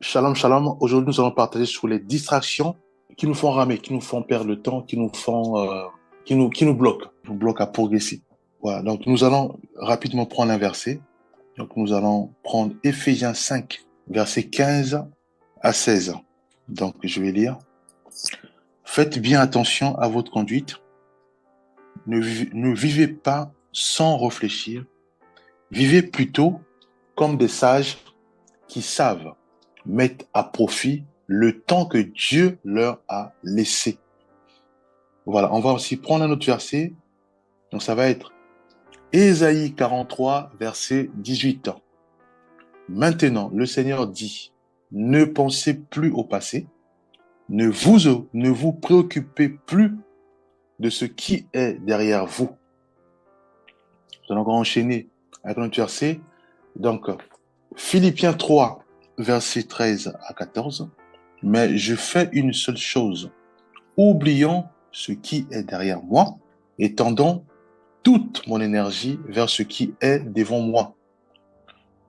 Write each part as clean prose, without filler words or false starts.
Shalom, shalom. Aujourd'hui, nous allons partager sur les distractions qui nous font ramer, qui nous font perdre le temps, qui nous bloquent à progresser. Voilà. Donc, nous allons rapidement prendre un verset. Donc, nous allons prendre Éphésiens 5, versets 15 à 16. Donc, je vais lire. Faites bien attention à votre conduite. Ne vivez pas sans réfléchir. Vivez plutôt comme des sages qui savent mettre à profit le temps que Dieu leur a laissé. Voilà, on va aussi prendre un autre verset. Donc ça va être Ésaïe 43, verset 18. Maintenant, le Seigneur dit, ne pensez plus au passé, ne vous préoccupez plus de ce qui est derrière vous. Nous allons encore enchaîner avec un autre verset. Donc, Philippiens 3, verset 13 à 14. Mais je fais une seule chose, oubliant ce qui est derrière moi et tendant toute mon énergie vers ce qui est devant moi.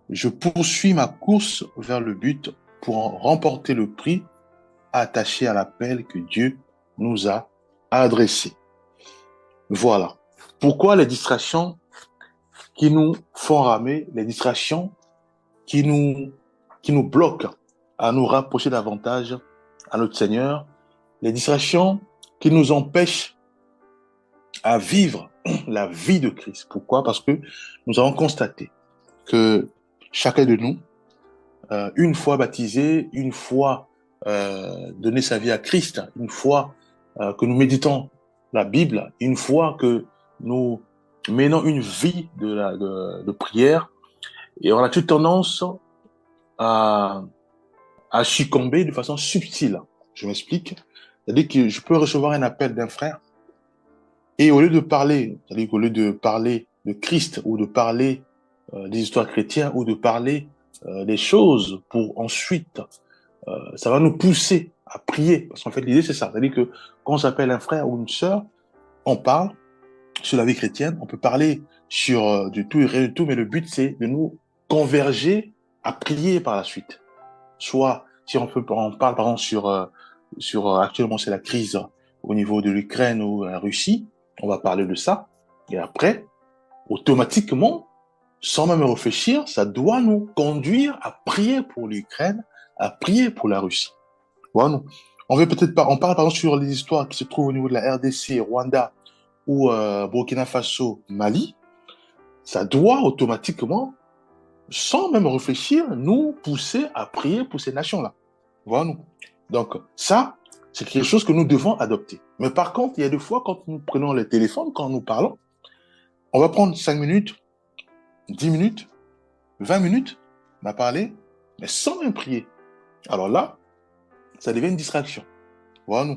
Je poursuis ma course vers le but pour en remporter le prix attaché à l'appel que Dieu nous a adressé. Voilà. Pourquoi les distractions qui nous font ramer, les distractions qui nous bloquent à nous rapprocher davantage à notre Seigneur, les distractions qui nous empêchent à vivre la vie de Christ. Pourquoi? Parce que nous avons constaté que chacun de nous, une fois baptisé, une fois donné sa vie à Christ, une fois que nous méditons la Bible, une fois que nous menons une vie de prière, et on a toute tendance à, à succomber de façon subtile. Je m'explique. C'est-à-dire que je peux recevoir un appel d'un frère, et au lieu de parler, c'est-à-dire qu'au lieu de parler de Christ ou de parler des histoires chrétiennes ou de parler des choses pour ensuite, ça va nous pousser à prier. Parce qu'en fait, l'idée, c'est ça. C'est-à-dire que quand on s'appelle un frère ou une sœur, on parle sur la vie chrétienne, on peut parler sur du tout et rien du tout, mais le but, c'est de nous converger à prier par la suite. Soit, si on parle par exemple sur actuellement, c'est la crise au niveau de l'Ukraine ou de la Russie, on va parler de ça. Et après, automatiquement, sans même réfléchir, ça doit nous conduire à prier pour l'Ukraine, à prier pour la Russie. Voilà. On veut peut-être pas, on parle par exemple sur les histoires qui se trouvent au niveau de la RDC, Rwanda ou Burkina Faso, Mali. Ça doit automatiquement, sans même réfléchir, nous pousser à prier pour ces nations-là. Voilà. Donc, ça, c'est quelque chose que nous devons adopter. Mais par contre, il y a des fois, quand nous prenons le téléphone, quand nous parlons, on va prendre 5 minutes, 10 minutes, 20 minutes, on va parler, mais sans même prier. Alors là, ça devient une distraction. Voilà.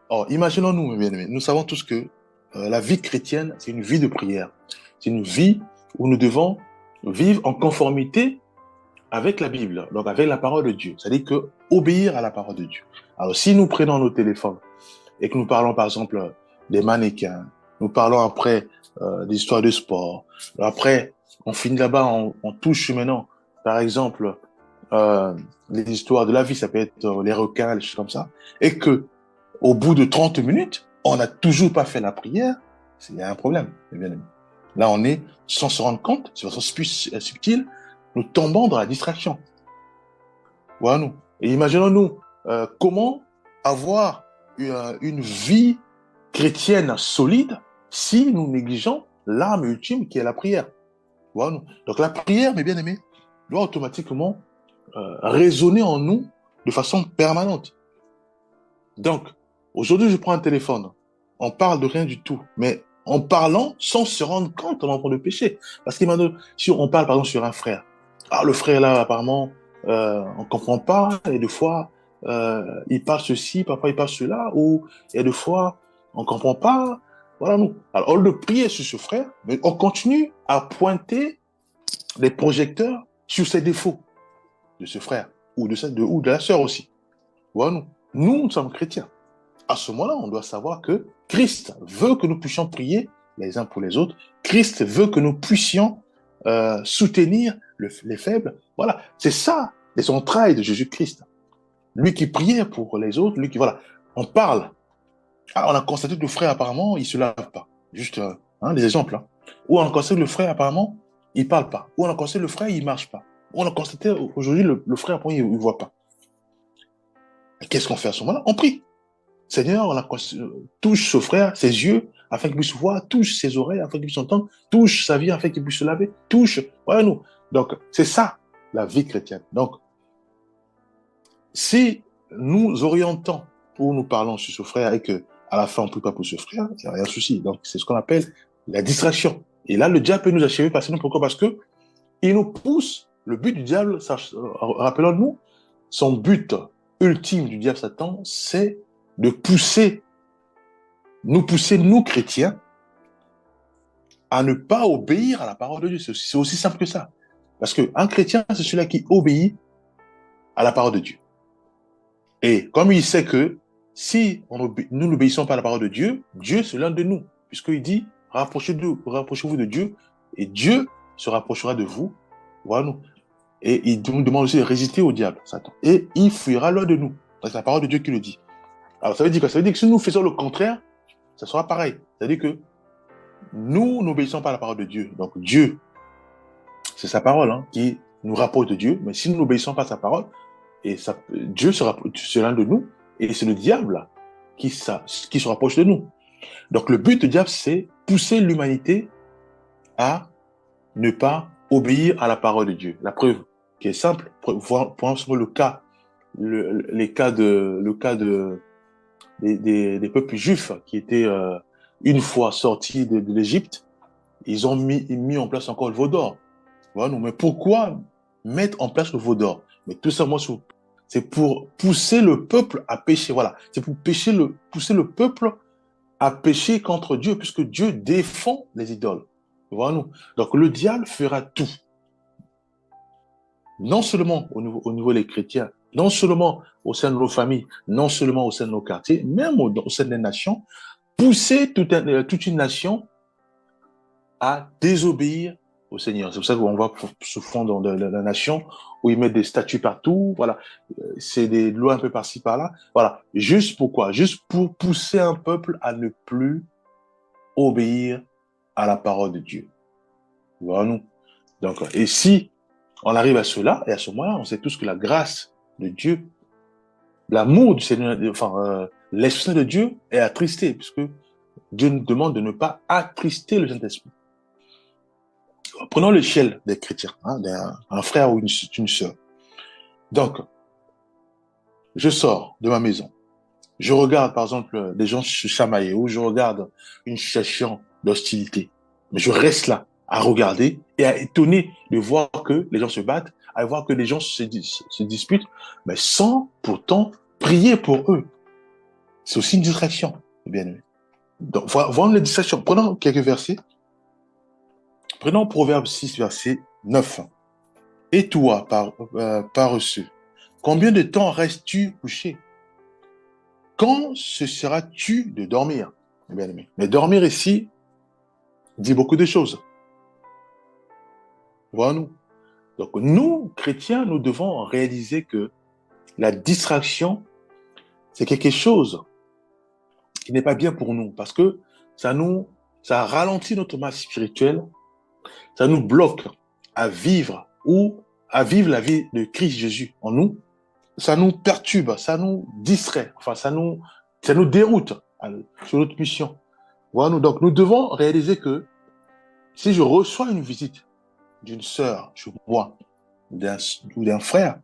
Alors, imaginons-nous, mes bien-aimés, nous savons tous que la vie chrétienne, c'est une vie de prière. C'est une vie où nous devons vivre en conformité avec la Bible, donc avec la parole de Dieu. C'est-à-dire que obéir à la parole de Dieu. Alors, si nous prenons nos téléphones et que nous parlons, par exemple, des mannequins, nous parlons après des histoires de sport, après, on finit là-bas, on touche maintenant, par exemple, les histoires de la vie, ça peut être les requins, les choses comme ça, et que au bout de 30 minutes, on n'a toujours pas fait la prière, il y a un problème, bien aimé. Là, on est, sans se rendre compte, de façon subtile, nous tombons dans la distraction. Voilà, nous. Et imaginons-nous comment avoir une vie chrétienne solide si nous négligeons l'arme ultime qui est la prière. Voilà, nous. Donc la prière, mes bien-aimés, doit automatiquement résonner en nous de façon permanente. Donc, aujourd'hui, je prends un téléphone. On parle de rien du tout, mais en parlant sans se rendre compte, on est en train de pécher. Parce que si on parle par exemple sur un frère, ah, le frère là, apparemment, on comprend pas, et des fois, il parle ceci, parfois il parle cela, ou et des fois, on comprend pas. Voilà, nous. Alors, au lieu de prier sur ce frère, mais on continue à pointer les projecteurs sur ses défauts de ce frère, ou de la sœur aussi. Voilà, nous sommes chrétiens. À ce moment-là, on doit savoir que Christ veut que nous puissions prier les uns pour les autres. Christ veut que nous puissions soutenir les faibles. Voilà, c'est ça les entrailles de Jésus-Christ. Lui qui priait pour les autres, lui qui, voilà, on parle. Ah, on a constaté que le frère, apparemment, il ne se lave pas. Juste des exemples. Hein. Ou on a constaté que le frère, apparemment, il ne parle pas. Ou on a constaté que le frère, il ne marche pas. Ou on a constaté aujourd'hui, le frère, apparemment, il ne voit pas. Et qu'est-ce qu'on fait à ce moment-là? On prie. Seigneur, touche ce frère, ses yeux, afin qu'il puisse voir, touche ses oreilles, afin qu'il puisse entendre, touche sa vie, afin qu'il puisse se laver, touche. Voilà, nous. Donc, c'est ça, la vie chrétienne. Donc, si nous orientons où nous parlons sur ce frère et que à la fin on ne prie pas pour ce frère, il n'y a rien de souci. Donc, c'est ce qu'on appelle la distraction. Et là, le diable peut nous achever facilement. Pourquoi? Parce que il nous pousse. Le but du diable, rappelons-nous, son but ultime du diable Satan, c'est de pousser, nous chrétiens, à ne pas obéir à la parole de Dieu. C'est aussi simple que ça. Parce qu'un chrétien, c'est celui-là qui obéit à la parole de Dieu. Et comme il sait que si nous n'obéissons pas à la parole de Dieu, Dieu c'est l'un de nous. Puisqu'il dit, rapprochez-vous de Dieu, et Dieu se rapprochera de vous. Voilà nous. Et il nous demande aussi de résister au diable, Satan. Et il fuira loin de nous. C'est la parole de Dieu qui le dit. Alors ça veut dire quoi? Ça veut dire que si nous faisons le contraire, ça sera pareil. C'est-à-dire que nous n'obéissons pas à la parole de Dieu. Donc Dieu, c'est sa parole qui nous rapproche de Dieu. Mais si nous n'obéissons pas à sa parole, et Dieu sera l'un de nous, et c'est le diable qui se rapproche de nous. Donc le but du diable, c'est pousser l'humanité à ne pas obéir à la parole de Dieu. La preuve qui est simple, pour le cas des peuples juifs qui étaient une fois sortis de l'Égypte, ils ont mis en place encore le veau d'or. Voilà, mais pourquoi mettre en place le veau d'or? Mais tout simplement, c'est pour pousser le peuple à pécher. Voilà, c'est pour pousser le peuple à pécher contre Dieu, puisque Dieu défend les idoles. Voilà. Donc le diable fera tout. Non seulement au niveau des chrétiens, non seulement au sein de nos familles, non seulement au sein de nos quartiers, même au sein des nations, pousser toute une nation à désobéir au Seigneur. C'est pour ça qu'on va souvent dans la nation où ils mettent des statues partout, voilà, c'est des lois un peu par-ci par-là, voilà. Juste pourquoi? Juste pour pousser un peuple à ne plus obéir à la parole de Dieu. Voilà nous. Donc, et si on arrive à cela, et à ce moment-là, on sait tous que la grâce de Dieu, l'amour du Seigneur, l'Esprit de Dieu est attristé, puisque Dieu nous demande de ne pas attrister le Saint-Esprit. Prenons l'échelle des chrétiens, un frère ou une sœur. Donc, je sors de ma maison, je regarde par exemple des gens se chamailler, ou je regarde une situation d'hostilité, mais je reste là à regarder et à étonner de voir que les gens se battent, à voir que les gens se disputent, mais sans pourtant prier pour eux. C'est aussi une distraction, bien aimé. Donc, voyons les distractions. Prenons quelques versets. Prenons Proverbe 6, verset 9. Et toi, paresseux, combien de temps restes-tu couché? Quand cesseras-tu de dormir? Bien aimé. Mais dormir ici dit beaucoup de choses. Voilà-nous. Donc, nous, chrétiens, nous devons réaliser que la distraction, c'est quelque chose qui n'est pas bien pour nous parce que ça ralentit notre masse spirituelle, ça nous bloque à vivre la vie de Christ Jésus en nous, ça nous perturbe, ça nous distrait, enfin, ça nous déroute sur notre mission. Voilà, donc, nous devons réaliser que si je reçois une visite d'une sœur chez moi ou d'un frère,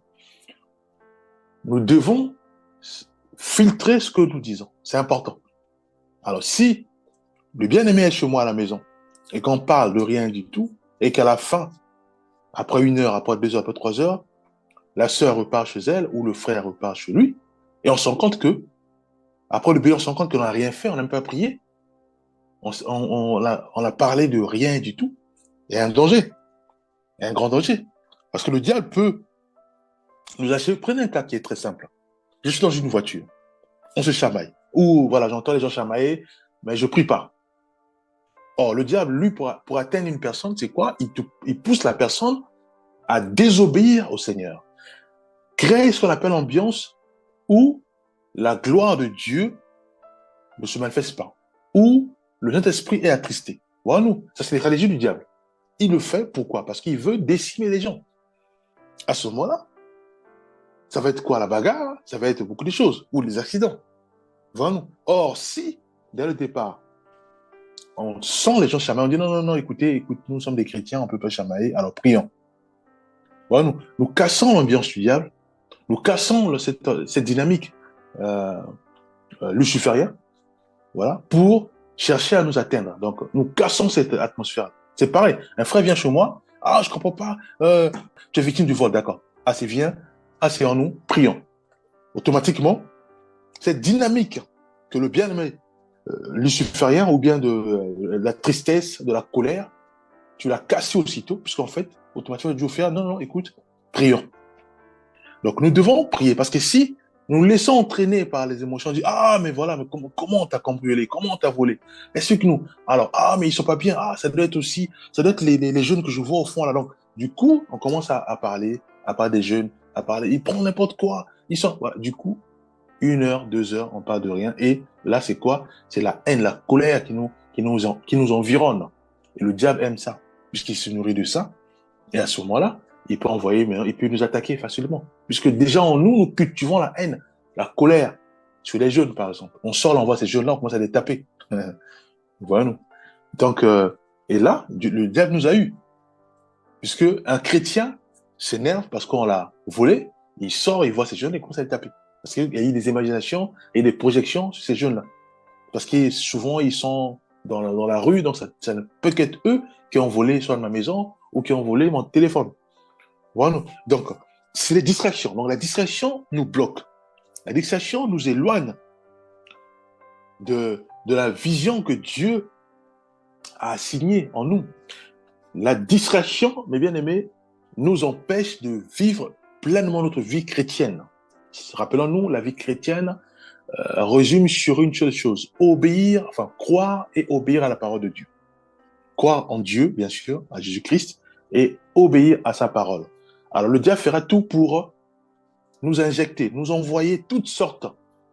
nous devons filtrer ce que nous disons. C'est important. Alors, si le bien-aimé est chez moi à la maison et qu'on parle de rien du tout et qu'à la fin, après 1 heure, après 2 heures, après 3 heures, la sœur repart chez elle ou le frère repart chez lui et on se rend compte que, après le on se rend compte qu'on n'a rien fait, on n'a même pas prié, on a parlé de rien du tout. Il y a un danger, il y a un grand danger. Parce que le diable peut nous achever. Prenez un cas qui est très simple. Je suis dans une voiture, on se chamaille. Ou voilà, j'entends les gens chamailler, mais je prie pas. Or, le diable, lui, pour atteindre une personne, c'est quoi? Il pousse la personne à désobéir au Seigneur. créer ce qu'on appelle l'ambiance où la gloire de Dieu ne se manifeste pas, où le Saint-Esprit est attristé. Voilà, nous, ça c'est les stratégies du diable. Il le fait, pourquoi? Parce qu'il veut décimer les gens. À ce moment-là, ça va être quoi? La bagarre? Ça va être beaucoup de choses, ou les accidents. Voilà, nous. Or, si, dès le départ, on sent les gens chamailler, on dit non, non, non, écoutez, nous sommes des chrétiens, on ne peut pas chamailler, alors prions. Voilà, nous cassons l'ambiance du diable, nous cassons cette dynamique euh, luciférienne, voilà, pour chercher à nous atteindre. Donc, nous cassons cette atmosphère. C'est pareil, un frère vient chez moi, ah, je comprends pas, tu es victime du vol, d'accord. Assez viens, asseyons-nous, prions. Automatiquement, cette dynamique que le bien-aimé luciférien ou bien de la tristesse, de la colère, tu l'as cassé aussitôt, puisqu'en fait, automatiquement, Dieu fait, non, non, écoute, prions. Donc, nous devons prier, parce que si nous nous laissons entraîner par les émotions, on dit, ah, mais voilà, mais comment on t'a cambriolé, comment on t'a volé? Explique-nous. Alors, ah, mais ils sont pas bien, ah, ça doit être aussi, ça doit être les jeunes que je vois au fond, là. Donc, du coup, on commence à parler des jeunes, à parler, ils prennent n'importe quoi, ils sont, voilà. Du coup, 1 heure, 2 heures, on parle de rien. Et là, c'est quoi? C'est la haine, la colère qui nous environne. Et le diable aime ça, puisqu'il se nourrit de ça. Et à ce moment-là, il peut envoyer, il peut nous attaquer facilement. Puisque déjà en nous, nous cultivons la haine, la colère sur les jeunes, par exemple. On sort, on voit ces jeunes-là, on commence à les taper. Voilà nous. Donc, et là, le diable nous a eu. Puisque un chrétien s'énerve parce qu'on l'a volé, il sort, il voit ces jeunes et commence à les taper. Parce qu'il y a eu des imaginations et des projections sur ces jeunes-là. Parce que souvent, ils sont dans la rue, donc ça ne peut qu'être eux qui ont volé soit ma maison ou qui ont volé mon téléphone. Voilà. Donc, c'est les distractions. Donc, la distraction nous bloque. La distraction nous éloigne de la vision que Dieu a assignée en nous. La distraction, mes bien-aimés, nous empêche de vivre pleinement notre vie chrétienne. Rappelons-nous, la vie chrétienne résume sur une seule chose, obéir, enfin croire et obéir à la parole de Dieu. Croire en Dieu, bien sûr, à Jésus-Christ, et obéir à sa parole. Alors le diable fera tout pour nous injecter, nous envoyer toutes sortes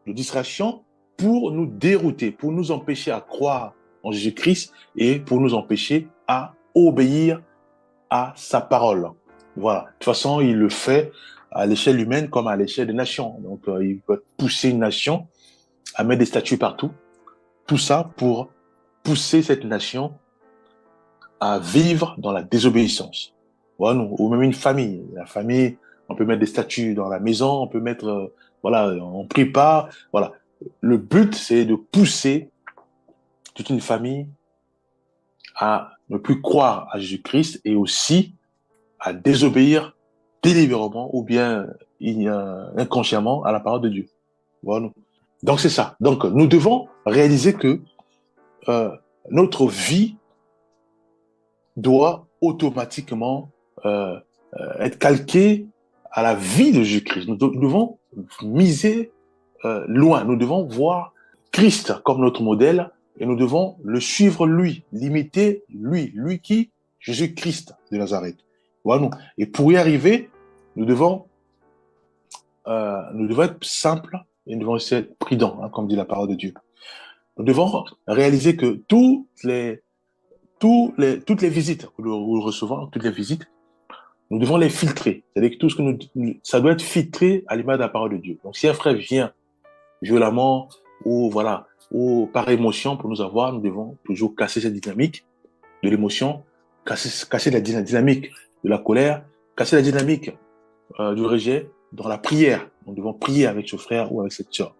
de distractions pour nous dérouter, pour nous empêcher à croire en Jésus-Christ et pour nous empêcher à obéir à sa parole. Voilà. De toute façon, il le fait à l'échelle humaine comme à l'échelle des nations. Donc, il peut pousser une nation à mettre des statues partout. Tout ça pour pousser cette nation à vivre dans la désobéissance. Voilà, ou même une famille. La famille, on peut mettre des statues dans la maison, on peut mettre, voilà, on prie pas. Voilà. Le but, c'est de pousser toute une famille à ne plus croire à Jésus-Christ et aussi à désobéir délibérément ou bien inconsciemment à la parole de Dieu. Voilà. Donc c'est ça. Donc nous devons réaliser que euh, notre vie doit automatiquement être calquée à la vie de Jésus-Christ. Nous devons miser loin. Nous devons voir Christ comme notre modèle et nous devons le suivre lui, l'imiter lui qui Jésus-Christ de Nazareth. Voilà. Et pour y arriver, nous devons être simples et nous devons aussi être prudents, hein, comme dit la parole de Dieu. Nous devons réaliser que toutes les visites que nous recevons, toutes les visites, nous devons les filtrer. C'est-à-dire que tout ce que ça doit être filtré à l'image de la parole de Dieu. Donc, si un frère vient violemment ou voilà, ou par émotion pour nous avoir, nous devons toujours casser cette dynamique de l'émotion, casser la dynamique de la colère, casser la dynamique du rejet dans la prière. Nous devons prier avec ce frère ou avec cette soeur.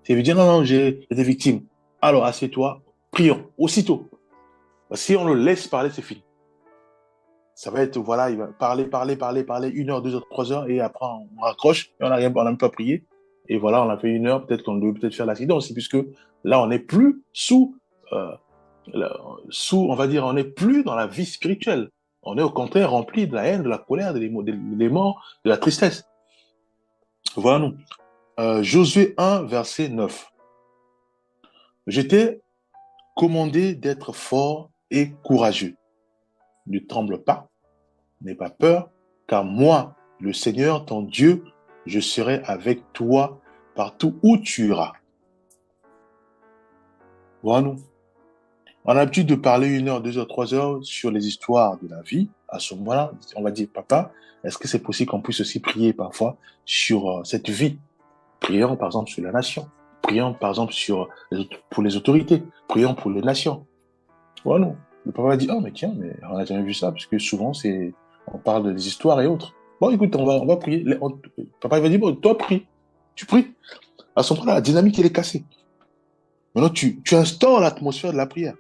Si il veut dire non, non, j'ai été victime. Alors, assieds-toi, prions, aussitôt. Si on le laisse parler, c'est fini. Ça va être, voilà, il va parler, 1 heure, 2 heures, 3 heures, et après, on raccroche, et on n'a même pas prié. Et voilà, on a fait 1 heure, peut-être qu'on devait peut-être faire l'accident aussi, puisque là, on n'est plus on va dire, on n'est plus dans la vie spirituelle. On est au contraire rempli de la haine, de la colère, des morts, de la tristesse. Voilà, nous. Josué 1, verset 9. J'étais commandé d'être fort et courageux. Ne tremble pas, n'aie pas peur, car moi, le Seigneur, ton Dieu, je serai avec toi partout où tu iras. Voilà. On a l'habitude de parler 1 heure, 2 heures, 3 heures sur les histoires de la vie. À ce moment-là, on va dire, papa, est-ce que c'est possible qu'on puisse aussi prier parfois sur cette vie? Prions par exemple sur la nation. Prions par exemple pour les autorités. Prions pour les nations. Voilà. Le papa va dire, oh mais tiens, mais on n'a jamais vu ça, parce que souvent on parle des histoires et autres. Bon, écoute, on va prier. Papa il va dire, bon, toi prie. Tu pries. À ce moment-là, la dynamique, elle est cassée. Maintenant, tu instaures l'atmosphère de la prière.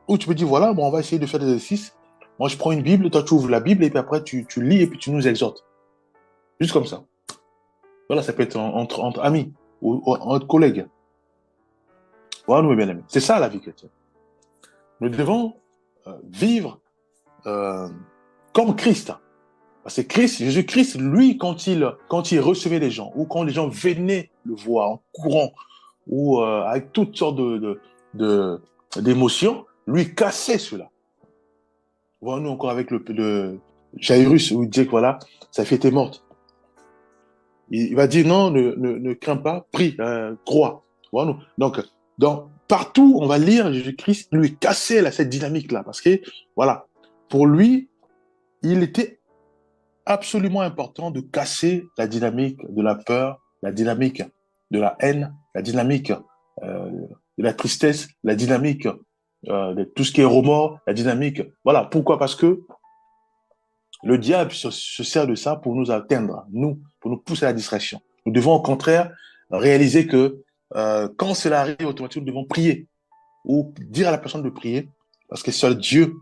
Ou tu peux dire, voilà, bon, on va essayer de faire des exercices. Moi, je prends une Bible, toi, tu ouvres la Bible, et puis après, tu lis, et puis tu nous exhortes. Juste comme ça. Voilà, ça peut être entre amis, ou entre collègues. Voilà, nous, mes bien-aimés. C'est ça, la vie chrétienne. Nous devons vivre comme Christ. Parce que Jésus-Christ, lui, quand il recevait les gens, ou quand les gens venaient le voir en courant, ou avec toutes sortes d'émotions, lui cassait cela. Voilà, nous encore avec le Jairus, où il dit que voilà, sa fille était morte. Il va dire non, ne crains pas, prie, crois. Voilà, nous. Donc, partout, on va lire Jésus-Christ lui casser cette dynamique-là. Parce que, voilà, pour lui, il était absolument important de casser la dynamique de la peur, la dynamique de la haine, la dynamique de la tristesse, la dynamique de tout ce qui est remords, la dynamique. Voilà, pourquoi? Parce que le diable se sert de ça pour nous atteindre, pour nous pousser à la distraction. Nous devons au contraire réaliser que quand cela arrive, automatiquement, nous devons prier ou dire à la personne de prier, parce que seul Dieu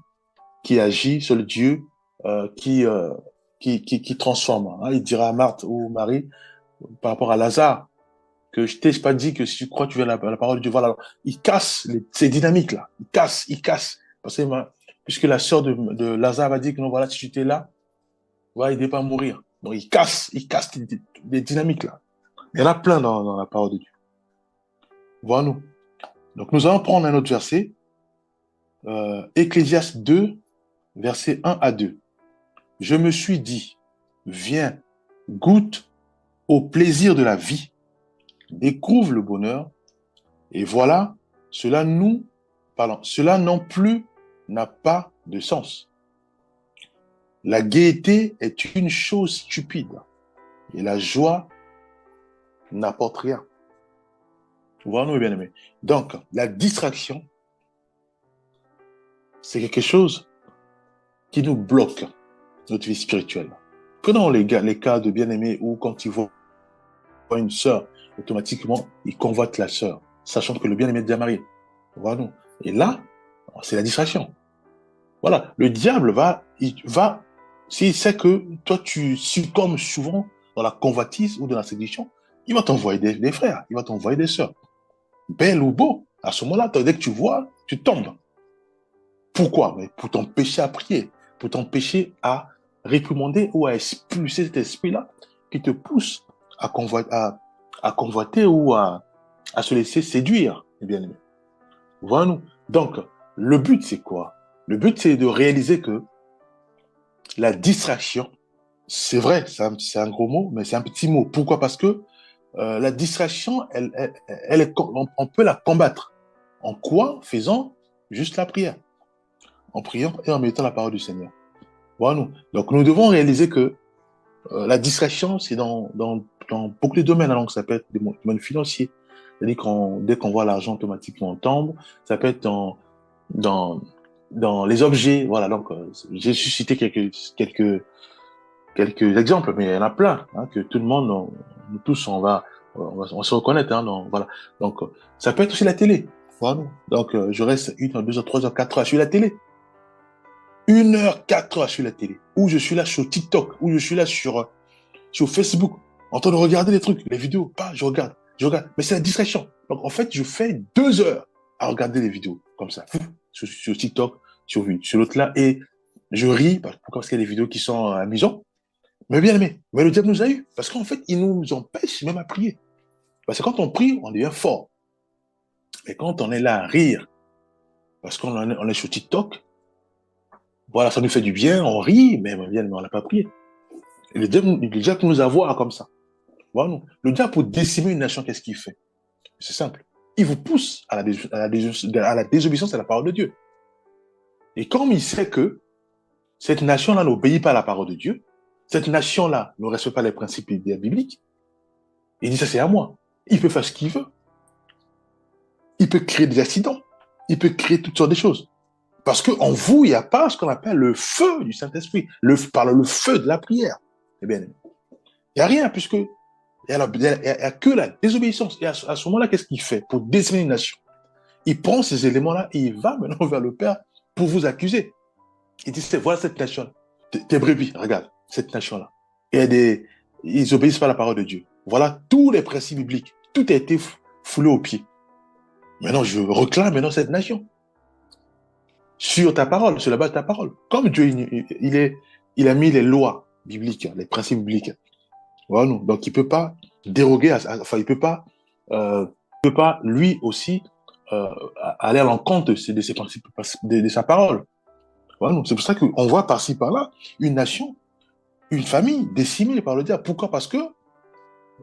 qui agit, seul Dieu qui transforme. Hein. Il dira à Marthe ou Marie, par rapport à Lazare, que je t'ai pas dit que si tu crois, tu viens à la parole de Dieu. Voilà, il casse ces dynamiques-là. Il casse. Parce que, puisque la sœur de Lazare va dire que non, voilà, si tu étais là, voilà, il ne pas mourir. Donc, il casse des dynamiques-là. Il y en a plein dans la parole de Dieu. Voilà nous. Donc, nous allons prendre un autre verset. Ecclésiaste 2, versets 1 à 2. Je me suis dit, viens, goûte au plaisir de la vie, découvre le bonheur, et voilà, cela non plus n'a pas de sens. La gaieté est une chose stupide, et la joie n'apporte rien. Voilà, mes bien-aimés. Donc, la distraction, c'est quelque chose qui nous bloque notre vie spirituelle. Prenons les cas de bien-aimés où quand ils voient une sœur, automatiquement, ils convoitent la sœur, sachant que le bien-aimé est déjà marié. Voilà. Et là, c'est la distraction. Voilà. Le diable s'il sait que toi, tu succombes souvent dans la convoitise ou dans la séduction, il va t'envoyer des frères, il va t'envoyer des sœurs. Belle ou beau, à ce moment-là, dès que tu vois, tu tombes. Pourquoi? Mais pour t'empêcher à prier, pour t'empêcher à réprimander ou à expulser cet esprit-là qui te pousse à convoiter ou à se laisser séduire, bien aimé. Voilà-nous. Donc, le but, c'est quoi? Le but, c'est de réaliser que la distraction, c'est vrai, c'est un gros mot, mais c'est un petit mot. Pourquoi? Parce que la distraction, on peut la combattre. En quoi? Faisant juste la prière. En priant et en méditant la parole du Seigneur. Voilà. Donc, nous devons réaliser que la distraction, c'est dans beaucoup de domaines. Donc, ça peut être des domaines financiers. C'est-à-dire dès qu'on voit l'argent automatiquement tombe, ça peut être dans les objets. Voilà. Donc, j'ai suscité quelques exemples, mais il y en a plein, hein, que tout le monde, nous tous, on va se reconnaître. Hein, voilà. Donc, ça peut être aussi la télé. Voilà. Donc, je reste 1 heure, 2 heures, 3 heures, 4 heures sur la télé. 1 heure, 4 heures sur la télé. Ou je suis là sur TikTok, ou je suis là sur Facebook, en train de regarder les trucs, les vidéos. Pas, je regarde. Mais c'est la distraction. Donc, en fait, je fais 2 heures à regarder les vidéos, comme ça, sur TikTok, sur l'autre là, et je ris, parce qu'il y a des vidéos qui sont amusantes. Mais bien aimé, mais le diable nous a eu, parce qu'en fait, il nous empêche même à prier. Parce que quand on prie, on devient fort. Mais quand on est là à rire, parce qu'on est sur TikTok, voilà, ça nous fait du bien, on rit, mais bien, on n'a pas prié. Et le diable nous a voir comme ça. Voilà. Le diable, pour décimer une nation, qu'est-ce qu'il fait? C'est simple. Il vous pousse à la désobéissance à la parole de Dieu. Et comme il sait que cette nation-là n'obéit pas à la parole de Dieu, cette nation-là ne respecte pas les principes bibliques, il dit ça c'est à moi. Il peut faire ce qu'il veut. Il peut créer des accidents. Il peut créer toutes sortes de choses. Parce qu'en vous, il n'y a pas ce qu'on appelle le feu du Saint-Esprit, par le feu de la prière. Eh bien, il n'y a rien, puisque il n'y a que la désobéissance. Et à ce moment-là, qu'est-ce qu'il fait pour décimer une nation? Il prend ces éléments-là et il va maintenant vers le Père pour vous accuser. Il dit, voilà cette nation, tes brebis, regarde, cette nation-là. Ils obéissent pas à la parole de Dieu. Voilà tous les principes bibliques. Tout a été foulé aux pieds. Maintenant, je réclame maintenant cette nation. Sur ta parole, sur la base de ta parole. Comme Dieu, il a mis les lois bibliques, les principes bibliques. Voilà. Donc, il peut pas déroger, il peut pas lui aussi aller à l'encontre de ses principes, de sa parole. Voilà. C'est pour ça qu'on voit par-ci, par-là, une nation, une famille décimée par le diable. Pourquoi? Parce que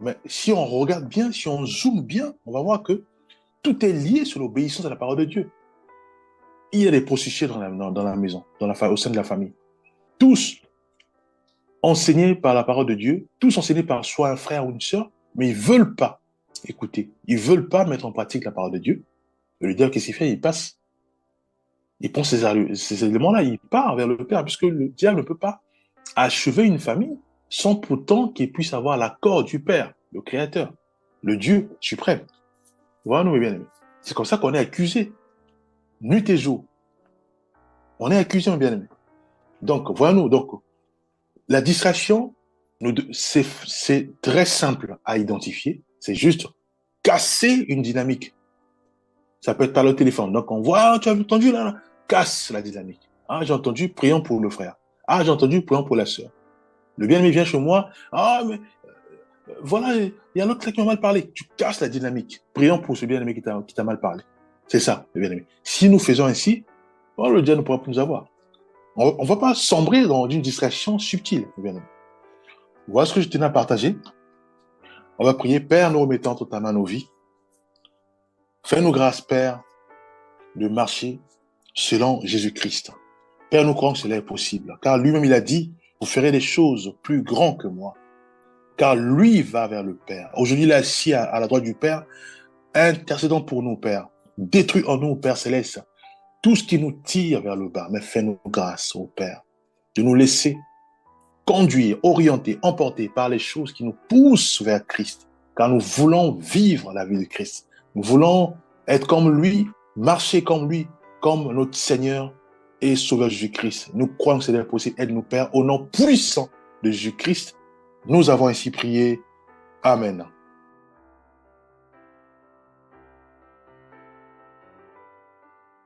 mais si on regarde bien, si on zoome bien, on va voir que tout est lié sur l'obéissance à la parole de Dieu. Il y a des prostituées dans la maison, au sein de la famille. Tous enseignés par la parole de Dieu, tous enseignés par soit un frère ou une sœur, mais ils ne veulent pas écouter. Ils ne veulent pas mettre en pratique la parole de Dieu. Et le diable, qu'est-ce qu'il fait? Il passe. Il prend ces éléments-là, il part vers le Père, puisque le diable ne peut pas achever une famille sans pourtant qu'il puisse avoir l'accord du Père, le Créateur, le Dieu suprême. Voilà, nous, mes bien-aimés. C'est comme ça qu'on est accusé, nuit et jour. On est accusé, mes bien-aimés. Donc, voilà-nous. Donc, la distraction, c'est très simple à identifier. C'est juste casser une dynamique. Ça peut être par le téléphone. Donc, on voit, ah, tu as entendu là, casse la dynamique. Ah, j'ai entendu, prions pour le frère. Ah, j'ai entendu, prions pour la sœur. Le bien-aimé vient chez moi. Ah, mais voilà, il y a l'autre qui m'a mal parlé. Tu casses la dynamique. Prions pour ce bien-aimé qui t'a mal parlé. C'est ça, le bien-aimé. Si nous faisons ainsi, oh, le diable ne pourra plus nous avoir. On ne va pas sombrer dans une distraction subtile, le bien-aimé. Voilà ce que je tenais à partager. On va prier. Père, nous remettons entre ta main nos vies. Fais-nous grâce, Père, de marcher selon Jésus-Christ. Père, nous croyons que cela est possible. Car lui-même, il a dit, vous ferez des choses plus grandes que moi. Car lui va vers le Père. Aujourd'hui, il est assis à la droite du Père, intercédant pour nous, Père. Détruis en nous, Père céleste, tout ce qui nous tire vers le bas. Mais fais-nous grâce, ô Père, de nous laisser conduire, orienter, emporter par les choses qui nous poussent vers Christ. Car nous voulons vivre la vie de Christ. Nous voulons être comme lui, marcher comme lui, comme notre Seigneur et Sauveur Jésus-Christ. Nous croyons que c'est possible. Aide-nous, Père, au nom puissant de Jésus-Christ. Nous avons ainsi prié. Amen.